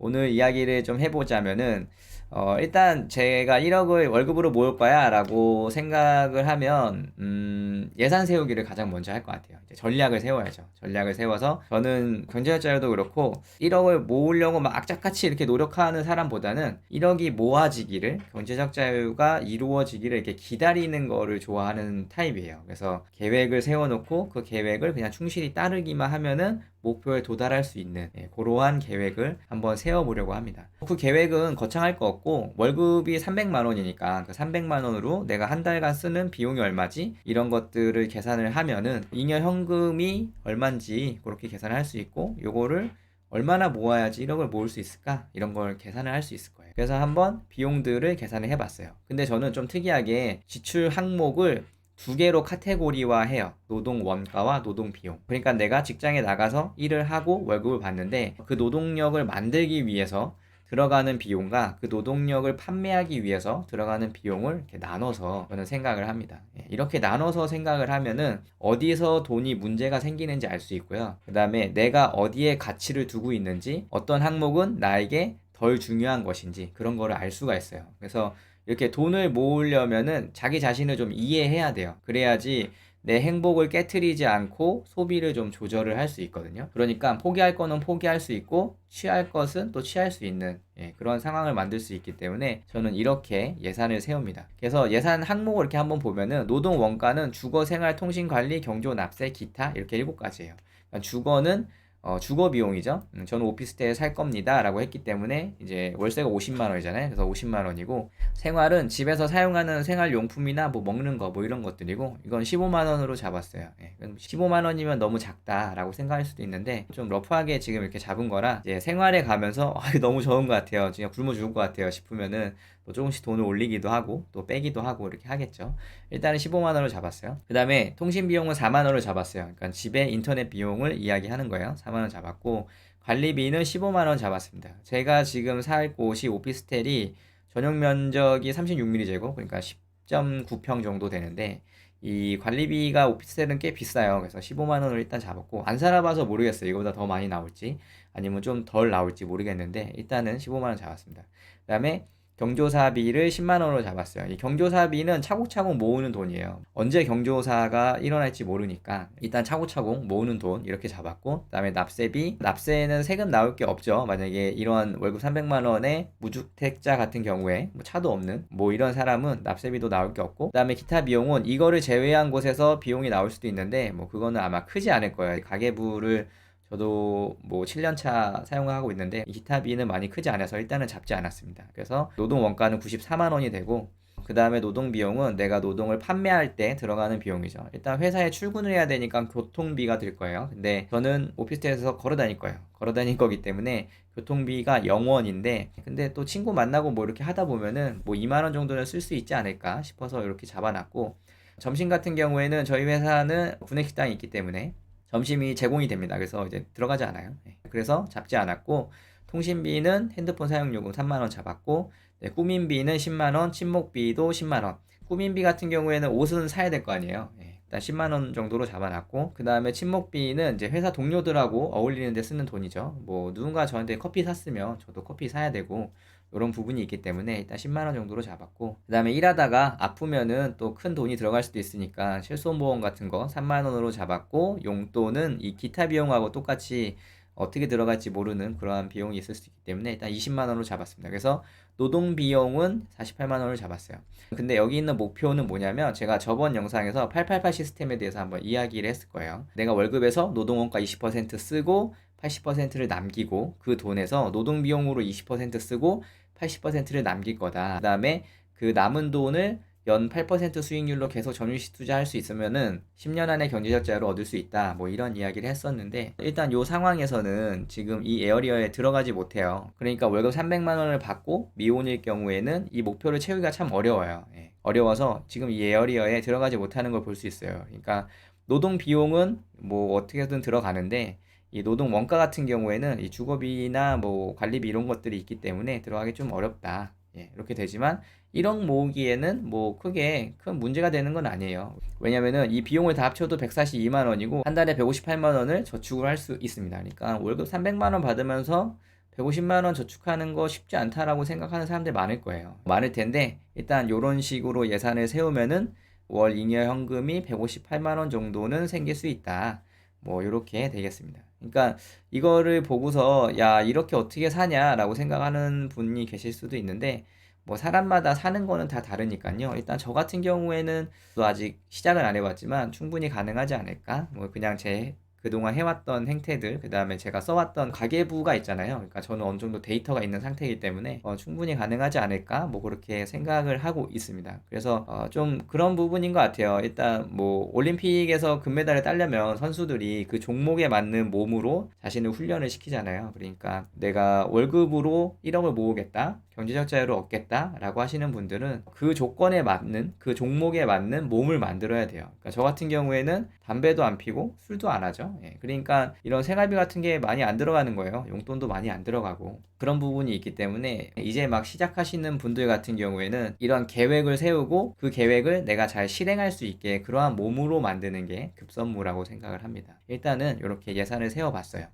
오늘 이야기를 좀 해보자면은, 일단 제가 1억을 월급으로 모을 거야 라고 생각을 하면, 예산 세우기를 가장 먼저 할 것 같아요. 이제 전략을 세워야죠. 전략을 세워서 저는 경제학자료도 그렇고 1억을 모으려고 막 악착같이 이렇게 노력하는 사람보다는 1억이 모아지기를, 경제적 자유가 이루어지기를 이렇게 기다리는 거를 좋아하는 타입이에요. 그래서 계획을 세워놓고 그 계획을 그냥 충실히 따르기만 하면은 목표에 도달할 수 있는 그러한 계획을 한번 세워보려고 합니다. 그 계획은 거창할 거 없고 월급이 300만 원이니까 그 300만 원으로 내가 한 달간 쓰는 비용이 얼마지? 이런 것들을 계산을 하면은 잉여 현금이 얼마인지 그렇게 계산을 할 수 있고 요거를 얼마나 모아야지 1억을 모을 수 있을까? 이런 걸 계산을 할 수 있을 거예요. 그래서 한번 비용들을 계산을 해봤어요. 근데 저는 좀 특이하게 지출 항목을 두 개로 카테고리화 해요. 노동 원가와 노동 비용. 그러니까 내가 직장에 나가서 일을 하고 월급을 받는데 그 노동력을 만들기 위해서 들어가는 비용과 그 노동력을 판매하기 위해서 들어가는 비용을 이렇게 나눠서 저는 생각을 합니다. 이렇게 나눠서 생각을 하면은 어디서 돈이 문제가 생기는지 알 수 있고요. 그 다음에 내가 어디에 가치를 두고 있는지, 어떤 항목은 나에게 덜 중요한 것인지 그런 거를 알 수가 있어요. 그래서 이렇게 돈을 모으려면은 자기 자신을 좀 이해해야 돼요. 그래야지 내 행복을 깨트리지 않고 소비를 좀 조절을 할 수 있거든요. 그러니까 포기할 거는 포기할 수 있고 취할 것은 또 취할 수 있는 그런 상황을 만들 수 있기 때문에 저는 이렇게 예산을 세웁니다. 그래서 예산 항목을 이렇게 한번 보면은 노동 원가는 주거, 생활, 통신, 관리, 경조, 납세, 기타 이렇게 7가지예요. 그러니까 주거는 주거 비용이죠. 저는 오피스텔에 살 겁니다 라고 했기 때문에 이제 월세가 50만 원이잖아요. 그래서 50만 원이고, 생활은 집에서 사용하는 생활용품이나 뭐 먹는 거 뭐 이런 것들이고, 이건 15만 원으로 잡았어요. 15만 원이면 너무 작다라고 생각할 수도 있는데 좀 러프하게 지금 이렇게 잡은 거라 이제 생활에 가면서 너무 적은 것 같아요, 그냥 굶어 죽을 것 같아요 싶으면은 또 조금씩 돈을 올리기도 하고 또 빼기도 하고 이렇게 하겠죠. 일단은 15만 원을 잡았어요. 그 다음에 통신 비용은 4만 원을 잡았어요. 그러니까 집에 인터넷 비용을 이야기하는 거예요. 4만 원 잡았고, 관리비는 15만 원 잡았습니다. 제가 지금 살 곳이 오피스텔이 전용 면적이 36mm 제곱, 그러니까 10.9평 정도 되는데 이 관리비가 오피스텔은 꽤 비싸요. 그래서 15만 원을 일단 잡았고, 안 살아봐서 모르겠어요. 이거보다 더 많이 나올지 아니면 좀 덜 나올지 모르겠는데 일단은 15만 원 잡았습니다. 그 다음에 경조사비를 10만 원으로 잡았어요. 이 경조사비는 차곡차곡 모으는 돈이에요. 언제 경조사가 일어날지 모르니까 일단 차곡차곡 모으는 돈 이렇게 잡았고, 그다음에 납세비, 납세는 세금 나올 게 없죠. 만약에 이런 월급 300만 원의 무주택자 같은 경우에 뭐 차도 없는 뭐 이런 사람은 납세비도 나올 게 없고, 그다음에 기타 비용은 이거를 제외한 곳에서 비용이 나올 수도 있는데 뭐 그거는 아마 크지 않을 거예요. 가계부를 저도 뭐 7년차 사용하고 있는데 기타비는 많이 크지 않아서 일단은 잡지 않았습니다. 그래서 노동 원가는 94만 원이 되고, 그 다음에 노동 비용은 내가 노동을 판매할 때 들어가는 비용이죠. 일단 회사에 출근을 해야 되니까 교통비가 들 거예요. 근데 저는 오피스텔에서 걸어 다닐 거예요. 걸어 다닐 거기 때문에 교통비가 0원인데, 근데 또 친구 만나고 뭐 이렇게 하다 보면은 뭐 2만 원 정도는 쓸 수 있지 않을까 싶어서 이렇게 잡아놨고, 점심 같은 경우에는 저희 회사는 구내식당이 있기 때문에 점심이 제공이 됩니다. 그래서 이제 들어가지 않아요. 그래서 잡지 않았고, 통신비는 핸드폰 사용요금 3만 원 잡았고, 꾸민비는 10만 원, 친목비도 10만 원. 꾸민비 같은 경우에는 옷은 사야 될 거 아니에요. 일단 10만 원 정도로 잡아놨고, 그 다음에 친목비는 이제 회사 동료들하고 어울리는데 쓰는 돈이죠. 뭐 누군가 저한테 커피 샀으면 저도 커피 사야 되고 이런 부분이 있기 때문에 일단 10만 원 정도로 잡았고, 그 다음에 일하다가 아프면은 또 큰 돈이 들어갈 수도 있으니까 실손보험 같은 거 3만 원으로 잡았고, 용돈은 이 기타 비용하고 똑같이 어떻게 들어갈지 모르는 그러한 비용이 있을 수 있기 때문에 일단 20만 원으로 잡았습니다. 그래서 노동 비용은 48만 원을 잡았어요. 근데 여기 있는 목표는 뭐냐면, 제가 저번 영상에서 888 시스템에 대해서 한번 이야기를 했을 거예요. 내가 월급에서 노동원가 20% 쓰고 80%를 남기고, 그 돈에서 노동 비용으로 20% 쓰고 80%를 남길 거다. 그 다음에 그 남은 돈을 연 8% 수익률로 계속 점유식 투자할 수 있으면은 10년 안에 경제적 자유를 얻을 수 있다. 뭐 이런 이야기를 했었는데, 일단 요 상황에서는 지금 이 에어리어에 들어가지 못해요. 그러니까 월급 300만 원을 받고 미혼일 경우에는 이 목표를 채우기가 참 어려워요. 어려워서 지금 이 에어리어에 들어가지 못하는 걸 볼 수 있어요. 그러니까 노동 비용은 뭐 어떻게든 들어가는데, 이 노동 원가 같은 경우에는 이 주거비나 뭐 관리비 이런 것들이 있기 때문에 들어가기 좀 어렵다. 이렇게 되지만 1억 모으기에는 뭐 크게 큰 문제가 되는 건 아니에요. 왜냐면은 이 비용을 다 합쳐도 142만 원이고 한 달에 158만 원을 저축을 할 수 있습니다. 그러니까 월급 300만 원 받으면서 150만 원 저축하는 거 쉽지 않다라고 생각하는 사람들 많을 거예요. 많을 텐데 일단 요런 식으로 예산을 세우면은 월 잉여 현금이 158만 원 정도는 생길 수 있다. 뭐 요렇게 되겠습니다. 그러니까 이거를 보고서 '야 이렇게 어떻게 사냐.'라고 생각하는 분이 계실 수도 있는데 뭐 사람마다 사는 거는 다 다르니깐요. 일단 저 같은 경우에는 또 아직 시작을 안 해 봤지만 '충분히 가능하지 않을까?' 뭐 그냥 제 그동안 해 왔던 행태들 그다음에 제가 써 왔던 가계부가 있잖아요. 그러니까 저는 어느 정도 데이터가 있는 상태이기 때문에 '충분히 가능하지 않을까?' 뭐 그렇게 생각을 하고 있습니다. 그래서 좀 그런 부분인 것 같아요. 일단 뭐 올림픽에서 금메달을 따려면 선수들이 그 종목에 맞는 몸으로 자신을 훈련을 시키잖아요. 그러니까 '내가 월급으로 1억을 모으겠다. 경제적 자유를 얻겠다.'라고 하시는 분들은 그 조건에 맞는 그 종목에 맞는 몸을 만들어야 돼요. 그러니까 저 같은 경우에는 담배도 안 피고 술도 안 하죠. 예. 그러니까 이런 생활비 같은 게 많이 안 들어가는 거예요. 용돈도 많이 안 들어가고. 그런 부분이 있기 때문에 이제 막 시작하시는 분들 같은 경우에는 이런 계획을 세우고 그 계획을 내가 잘 실행할 수 있게 그러한 몸으로 만드는 게 급선무라고 생각을 합니다. 일단은 요렇게 예산을 세워 봤어요.